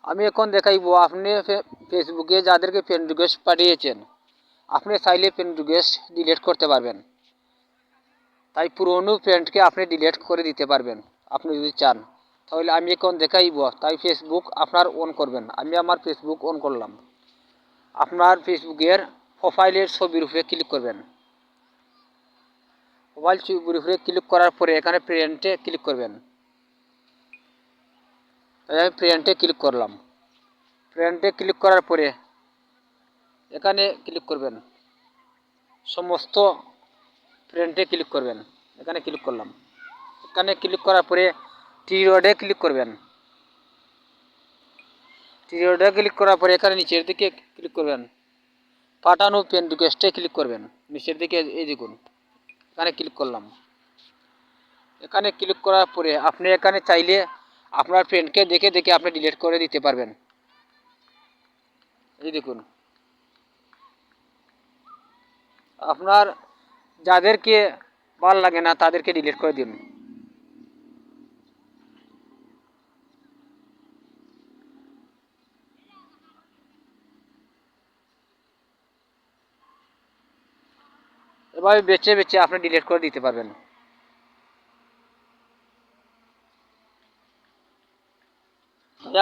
আমি এখন দেখাইবো আপনি ফেসবুকে যাদেরকে ফ্রেন্ড রিকোয়েস্ট পাঠিয়েছেন আপনি চাইলে ফ্রেন্ড রিকোয়েস্ট ডিলিট করতে পারবেন। তাই পুরনো ফ্রেন্ডকে আপনি ডিলিট করে দিতে পারবেন আপনি যদি চান। তাহলে আমি এখন দেখাইব। তাই ফেসবুক আপনার অন করবেন। আমি আমার ফেসবুক অন করলাম। আপনার ফেসবুকের প্রোফাইলের ছবির উপরে ক্লিক করবেন। মোবাইল ছবির উপরে ক্লিক করার পরে এখানে ফ্রেন্ডে ক্লিক করবেন। তাই আমি ফ্রেন্ডে ক্লিক করলাম। ফ্রেন্ডে ক্লিক করার পরে এখানে ক্লিক করবেন। সমস্ত ফ্রেন্ডে ক্লিক করবেন। এখানে ক্লিক করলাম। এখানে ক্লিক করার পরে থ্রি ডটে ক্লিক করবেন। থ্রি ডটে ক্লিক করার পরে এখানে নিচের দিকে ক্লিক করবেন। পাঠানো ফ্রেন্ড রিকোয়েস্টে ক্লিক করবেন। নিচের দিকে এই দেখুন, এখানে ক্লিক করলাম। এখানে ক্লিক করার পরে আপনি এখানে চাইলে আপনার ফ্রেন্ডকে দেখে দেখে আপনি ডিলিট করে দিতে পারবেন। এই দেখুন, আপনার যাদেরকে ভালো লাগে না তাদেরকে ডিলিট করে দিন। এভাবে বেছে বেছে আপনি ডিলিট করে দিতে পারবেন।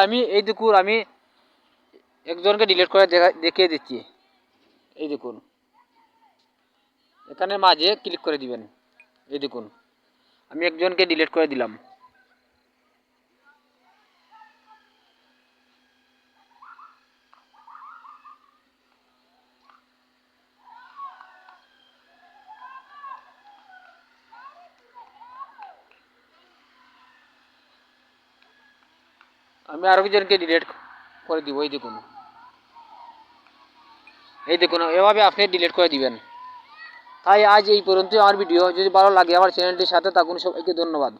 আমি এই দেখুন, আমি একজনকে ডিলিট করে দেখিয়ে দিচ্ছি। এই দেখুন, এখানে মাঝে ক্লিক করে দিবেন। এই দেখুন, আমি একজনকে ডিলিট করে দিলাম। আমি আরো একজনকে ডিলিট করে দিব। এই দেখুন এভাবে আপনি ডিলিট করে দিবেন। তাই আজ এই পর্যন্ত আমার ভিডিও। যদি ভালো লাগে আমার চ্যানেলটির সাথে থাকুন। সবাইকে ধন্যবাদ।